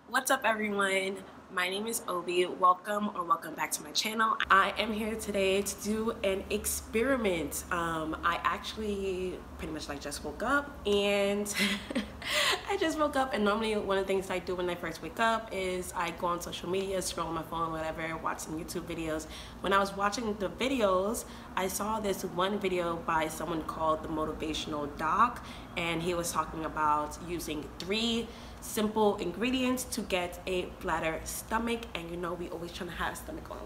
What's up, everyone? My name is Obi. Welcome back to my channel. I am here today to do an experiment. I actually pretty much just woke up and I just woke up, and normally one of the things I do when I first wake up is I go on social media, scroll on my phone, whatever, watch some YouTube videos. When I was watching the videos, I saw this one video by someone called the Motivationaldoc, and he was talking about using 3 simple ingredients to get a flatter stomach. And you know, we always trying to have a stomach on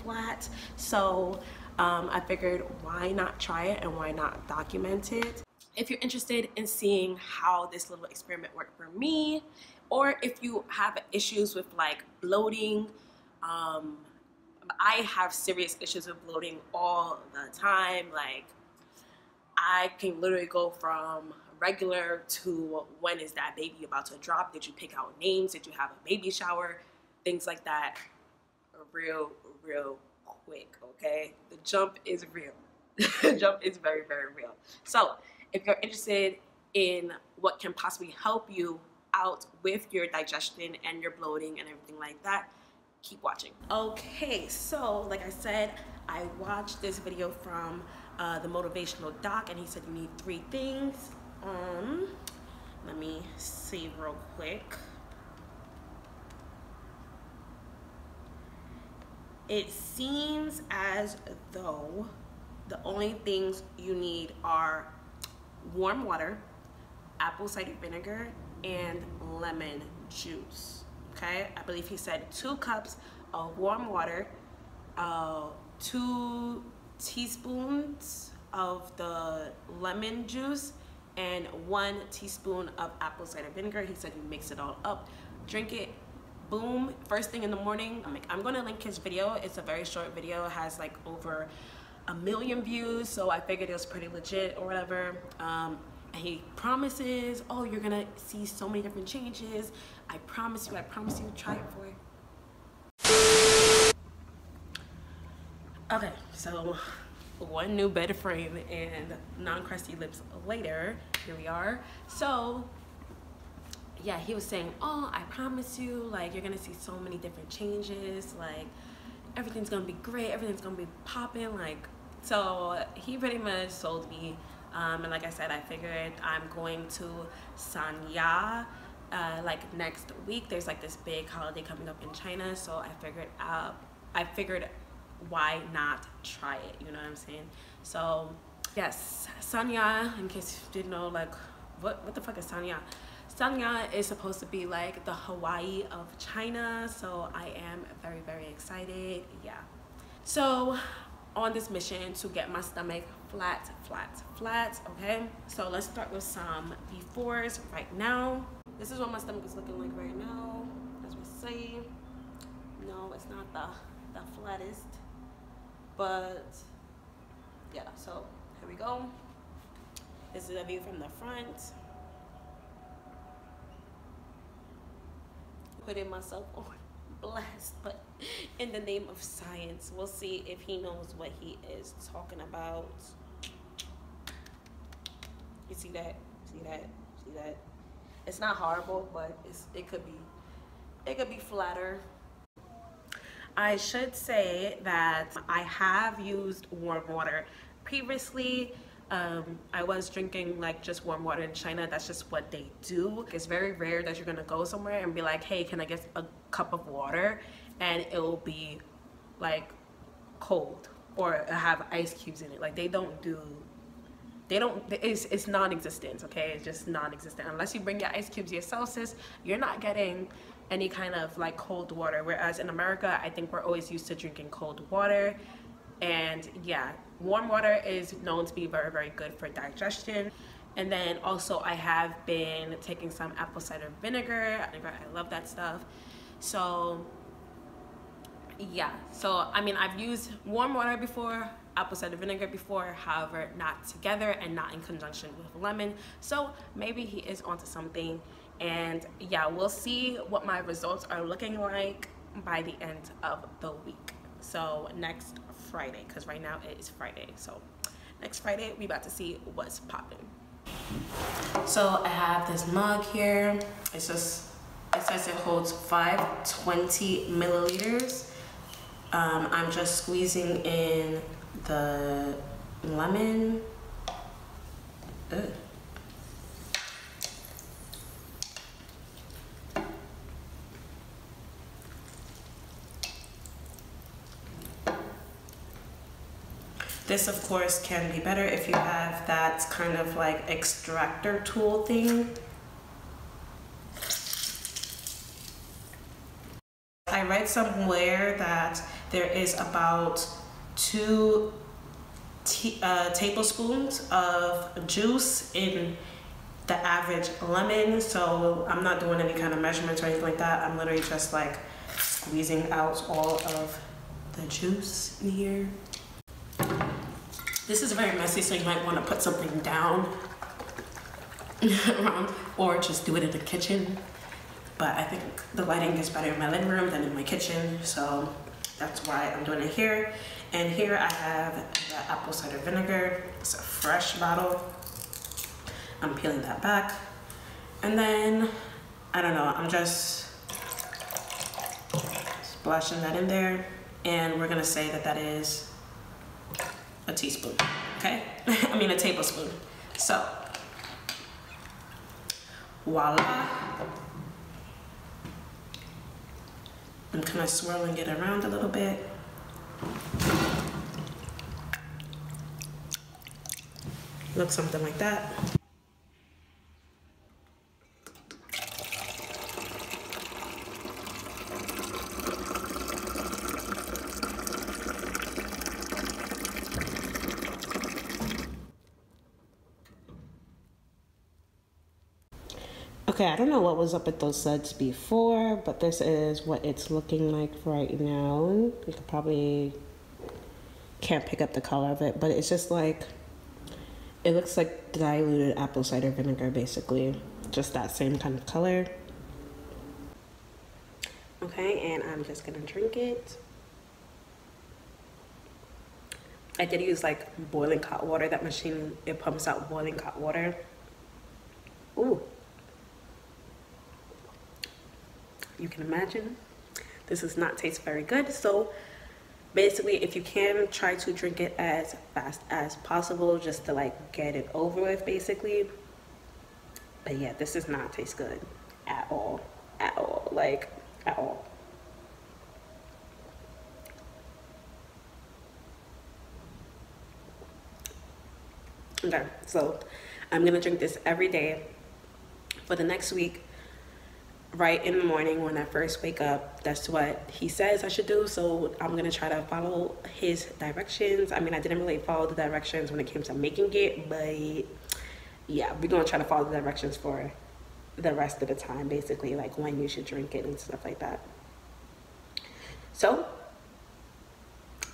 flat. So I figured, why not try it and why not document it? If you're interested in seeing how this little experiment worked for me, or if you have issues with like bloating, I have serious issues with bloating all the time. Like, I can literally go from regular to when is that baby about to drop? Did you pick out names? Did you have a baby shower? Things like that. Real quick, okay? The jump is real. The jump is very real. So if you're interested in what can possibly help you out with your digestion and your bloating and everything like that, keep watching. Okay, so like I said, I watched this video from the Motivationaldoc, and he said you need 3 things. Let me see real quick. It seems as though the only things you need are warm water, apple cider vinegar, and lemon juice. Okay, I believe he said 2 cups of warm water, 2 teaspoons of the lemon juice, and 1 teaspoon of apple cider vinegar. He said you mix it all up, drink it, boom, first thing in the morning. I'm gonna link his video. It's a very short video. It has like over 1 million views, so I figured it was pretty legit or whatever. And he promises, oh, you're gonna see so many different changes. I promise you, try it for it. Okay, so 1 new bed frame and non-crusty lips later, here we are. So yeah, he was saying, oh, I promise you, like, you're gonna see so many different changes, like everything's gonna be great, everything's gonna be popping, like. So he pretty much sold me, and like I said, I figured I'm going to Sanya like next week. There's like this big holiday coming up in China, so I figured why not try it, you know what I'm saying? So yes, Sanya, in case you didn't know, like what the fuck is Sanya? Sanya is supposed to be like the Hawaii of China, so I am very excited. Yeah, so on this mission to get my stomach flat, okay? So let's start with some befores right now. This is what my stomach is looking like right now. As we see, no, it's not the flattest, but yeah, so here we go. This is a view from the front. Putting myself on blast, but in the name of science, we'll see if he knows what he is talking about. You see that? See that? It's not horrible, but it could be flatter. I should say that I have used warm water previously. I was drinking like just warm water in China. That's just what they do. It's very rare that you're gonna go somewhere and be like, hey, can I get a cup of water, and it will be like cold or have ice cubes in it. Like it's non-existent, okay? It's just non-existent. Unless you bring your ice cubes yourself, sis, you're not getting any kind of like cold water. Whereas in America, I think we're always used to drinking cold water. And yeah, warm water is known to be very good for digestion. And then also I have been taking some apple cider vinegar. I love that stuff. So yeah, so I mean, I've used warm water before, apple cider vinegar before, however not together and not in conjunction with lemon. So maybe he is onto something. And yeah, we'll see what my results are looking like by the end of the week. So next Friday, because right now it is Friday, so next Friday we about to see what's popping. So I have this mug here. It's just It says it holds 520 milliliters. I'm just squeezing in the lemon. Ugh. This, of course, can be better if you have that kind of like extractor tool thing. I read somewhere that there is about 2 tablespoons of juice in the average lemon. So I'm not doing any kind of measurements or anything like that. I'm literally just like squeezing out all of the juice in here. This is very messy, so you might want to put something down or just do it in the kitchen. But I think the lighting is better in my living room than in my kitchen, so that's why I'm doing it here. And here I have the apple cider vinegar. It's a fresh bottle. I'm peeling that back. And then, I don't know, I'm just splashing that in there. And we're gonna say that that is a teaspoon, okay? I mean a tablespoon. So, voila. I'm kind of swirling it around a little bit. Looks something like that. Okay, I don't know what was up with those suds before, but this is what it's looking like right now. You could probably can't pick up the color of it, but it's just like, it looks like diluted apple cider vinegar, basically. Just that same kind of color. Okay, and I'm just gonna drink it. I did use like boiling hot water. That machine, it pumps out boiling hot water. Ooh. You can imagine this does not taste very good. So basically, if you can, try to drink it as fast as possible just to like get it over with, basically. But yeah, this does not taste good at all, like at all. Okay, so I'm gonna drink this every day for the next week. Right in the morning when I first wake up. That's what he says I should do, so I'm gonna try to follow his directions. I mean, I didn't really follow the directions when it came to making it, but yeah, we're gonna try to follow the directions for the rest of the time, basically, like when you should drink it and stuff like that. So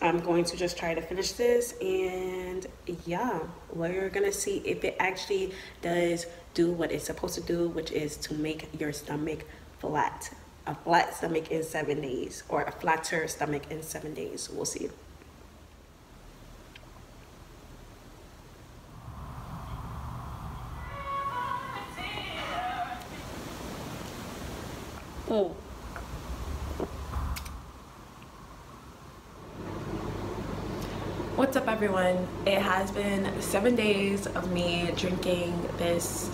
I'm going to just try to finish this, and yeah, we're gonna see if it actually does do what it's supposed to do, which is to make your stomach flat. A flat stomach in 7 days, or a flatter stomach in 7 days. We'll see. Oh. What's up, everyone? It has been 7 days of me drinking this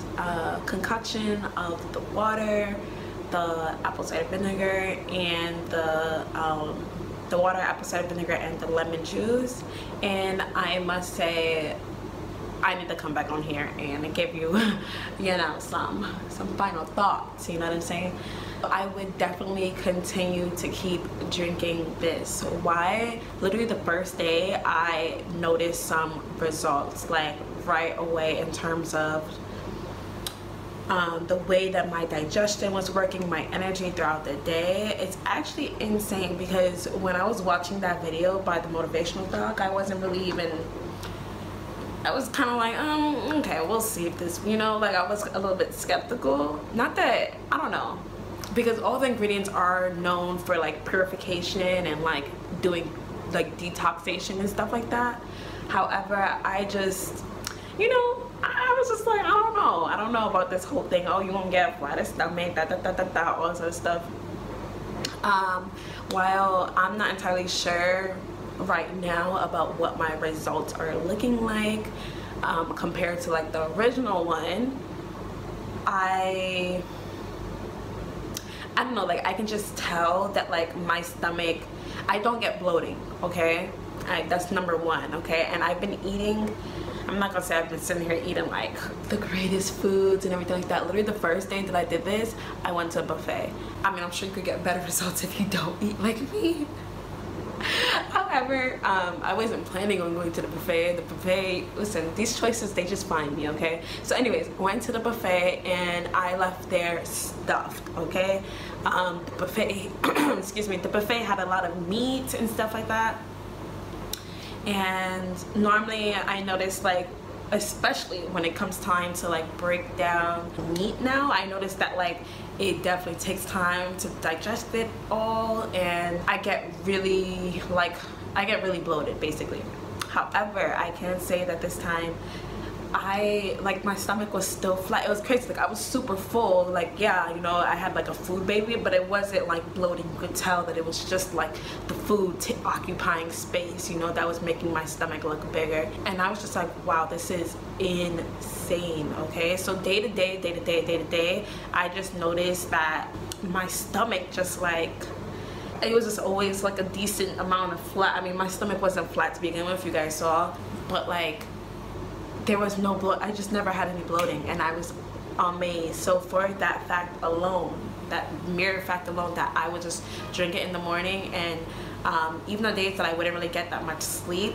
concoction of the water, the apple cider vinegar, and the water, apple cider vinegar, and the lemon juice. And I must say, I need to come back on here and give you, you know, some final thoughts. You know what I'm saying? I would definitely continue to keep drinking this. Why? Literally the first day I noticed some results, like right away, in terms of the way that my digestion was working, my energy throughout the day. It's actually insane, because when I was watching that video by the Motivationaldoc, I wasn't really even, I was kind of like, okay, we'll see if this, you know, like I was a little bit skeptical. Not that, I don't know, because all the ingredients are known for like purification and like doing like detoxation and stuff like that. However, I just, you know, I was was just like, I don't know about this whole thing. Oh, you won't get a flatter stomach, all this other stuff. While I'm not entirely sure right now about what my results are looking like compared to like the original one, I don't know, like I can just tell that like my stomach, I don't get bloating, okay? That's number one, okay? And I've been eating, I'm not gonna say I've been sitting here eating like the greatest foods and everything like that. Literally the first day that I did this, I went to a buffet. I mean, I'm sure you could get better results if you don't eat like me. However, I wasn't planning on going to the buffet. The buffet, listen, these choices, they just find me, okay? So anyways, went to the buffet and I left there stuffed, okay? The buffet, excuse me, the buffet had a lot of meat and stuff like that. And normally I notice, like, especially when it comes time to like break down meat now, I notice that like it definitely takes time to digest it all, and I get really bloated basically. However, I can say that this time my stomach was still flat. It was crazy, like I was super full, like yeah, you know, I had like a food baby, but it wasn't like bloating. You could tell that it was just like the food occupying space, you know, that was making my stomach look bigger. And I was just like, wow, this is insane. Okay, so day to day, I just noticed that my stomach just like, it was just always like a decent amount of flat. I mean, my stomach wasn't flat to begin with, you guys saw, but like there was no bloat. I just never had any bloating, and I was amazed. So for that fact alone, that mere fact alone, that I would just drink it in the morning, and even on days that I wouldn't really get that much sleep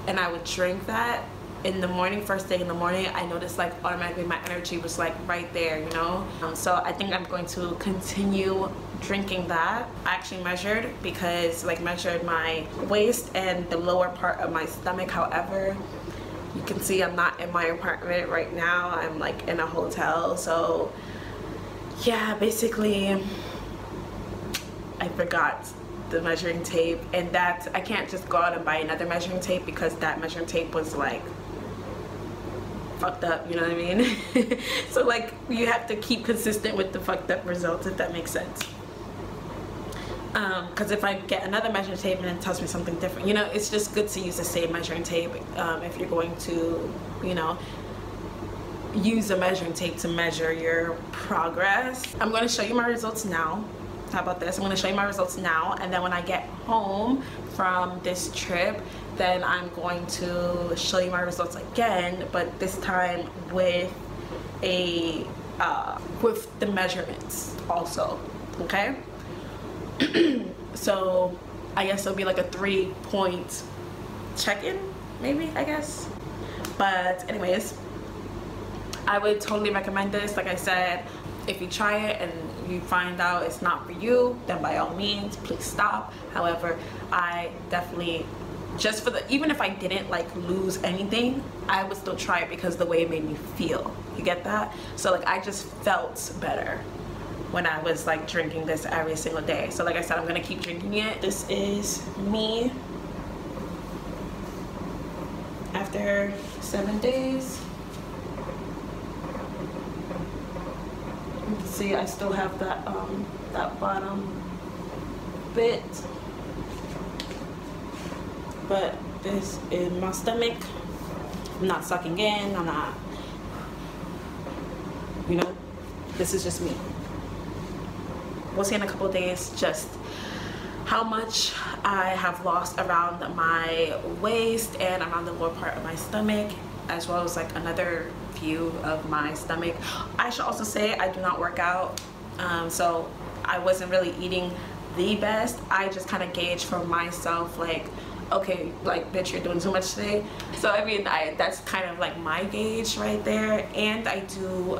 and I would drink that in the morning, first thing in the morning, I noticed like automatically my energy was like right there, you know. So I think I'm going to continue drinking that. I actually measured, because like measured my waist and the lower part of my stomach. However, you can see I'm not in my apartment right now. I'm like in a hotel. So yeah, basically I forgot the measuring tape, and that I can't just go out and buy another measuring tape, because that measuring tape was like fucked up, you know what I mean? So like you have to keep consistent with the fucked up results, if that makes sense. Because if I get another measuring tape and it tells me something different, you know, it's just good to use the same measuring tape if you're going to, you know, use a measuring tape to measure your progress. I'm going to show you my results now. How about this? I'm going to show you my results now, and then when I get home from this trip, then I'm going to show you my results again, but this time with a with the measurements also, okay? So I guess it'll be like a 3-point check-in, maybe, I guess. But anyways, I would totally recommend this. Like I said, if you try it and you find out it's not for you, then by all means, please stop. However, I definitely, just for the, even if I didn't like lose anything, I would still try it because the way it made me feel. You get that? So like I just felt better when I was like drinking this every single day. So like I said, I'm gonna keep drinking it. This is me after 7 days. You can see I still have that that bottom bit, but this is my stomach. I'm not sucking in, I'm not, you know, this is just me. We'll see in a couple of days just how much I have lost around my waist and around the lower part of my stomach, as well as like another view of my stomach. I should also say I do not work out, so I wasn't really eating the best. I just kind of gauge for myself like, okay, like bitch, you're doing too much today. So I mean, that's kind of like my gauge right there. And I do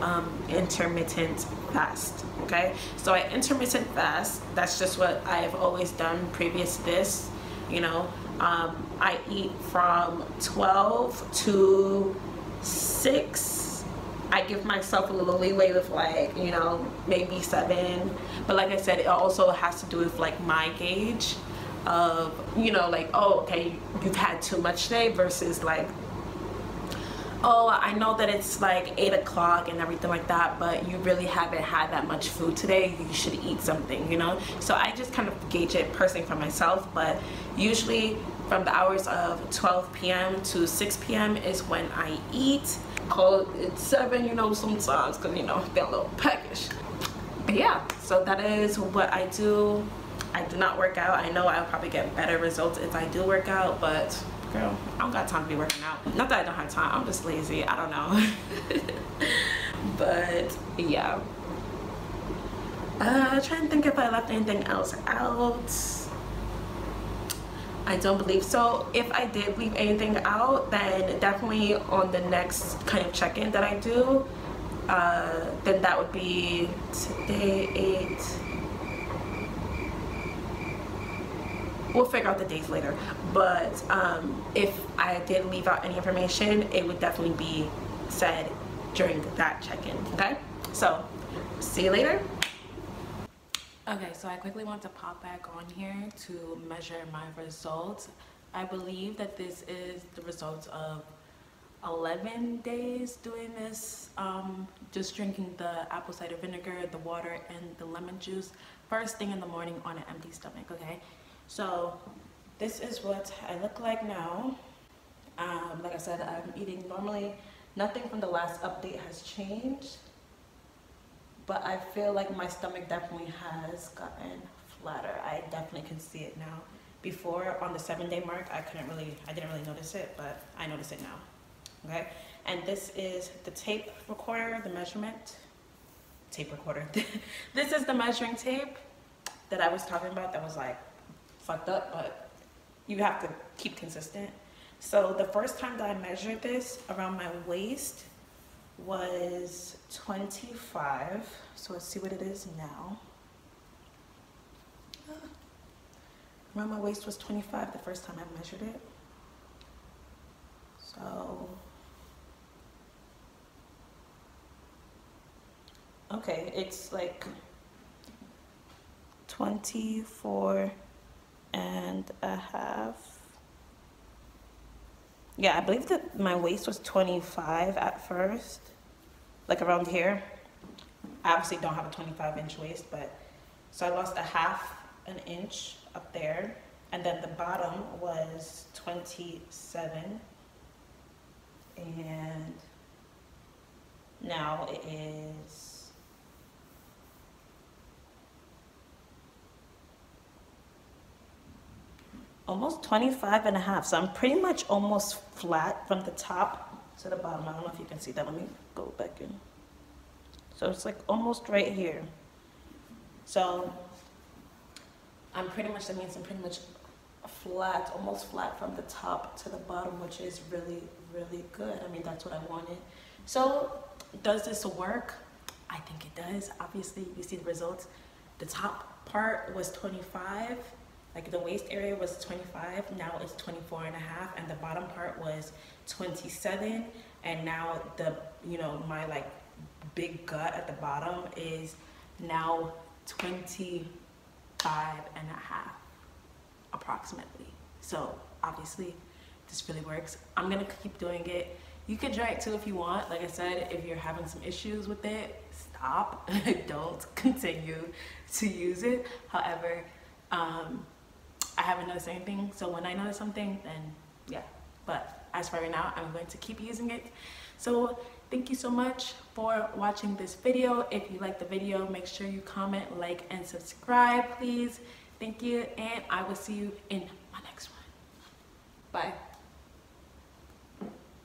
intermittent fast, okay? So I intermittent fast. That's just what I have always done previous to this, you know. I eat from 12 to 6. I give myself a little leeway with like, you know, maybe 7. But like I said, it also has to do with like my gauge of, you know, like, oh, okay, you've had too much today versus like, oh, I know that it's like 8 o'clock and everything like that, but you really haven't had that much food today, you should eat something, you know? So I just kind of gauge it personally for myself, but usually from the hours of 12 p.m. to 6 p.m. is when I eat. Call it 7, you know, sometimes, because, you know, they're a little peckish. But yeah, so that is what I do. I do not work out. I know I'll probably get better results if I do work out, but girl, I don't got time to be working out. Not that I don't have time, I'm just lazy. I don't know. But yeah. Trying to think if I left anything else out. I don't believe so. If I did leave anything out, then definitely on the next kind of check-in that I do, then that would be today 8. We'll figure out the dates later, but if I did leave out any information, it would definitely be said during that check-in. Okay, so see you later. Okay, so I quickly want to pop back on here to measure my results. I believe that this is the results of 11 days doing this, just drinking the apple cider vinegar, the water, and the lemon juice first thing in the morning on an empty stomach. Okay, so this is what I look like now. Like I said, I'm eating normally. Nothing from the last update has changed, but I feel like my stomach definitely has gotten flatter. I definitely can see it now. Before, on the 7-day mark, I didn't really notice it, but I notice it now. Okay, and this is the tape recorder, the measurement tape recorder. This is the measuring tape that I was talking about that was like fucked up, but you have to keep consistent. So the first time that I measured this around my waist was 25. So let's see what it is now. Around my waist was 25 the first time I measured it. So okay, it's like 24 and a half. Yeah, I believe that my waist was 25 at first, like around here. I obviously don't have a 25-inch waist, but so I lost a half an inch up there, and then the bottom was 27, and now it is almost 25 and a half. So I'm pretty much almost flat from the top to the bottom. I don't know if you can see that. Let me go back in. So it's like almost right here. So I'm pretty much, that means I'm pretty much flat, almost flat from the top to the bottom, which is really, really good. I mean, that's what I wanted. So does this work? I think it does. Obviously, you see the results. The top part was 25. Like the waist area was 25, now it's 24 and a half, and the bottom part was 27, and now the, you know, my like big gut at the bottom is now 25 and a half approximately. So obviously this really works. I'm gonna keep doing it. You can try it too if you want. Like I said, if you're having some issues with it, stop. Don't continue to use it. However, I haven't noticed anything, so when I notice something, then yeah. But as for right now, I'm going to keep using it. So thank you so much for watching this video. If you like the video, make sure you comment, like, and subscribe, please. Thank you, and I will see you in my next one. Bye.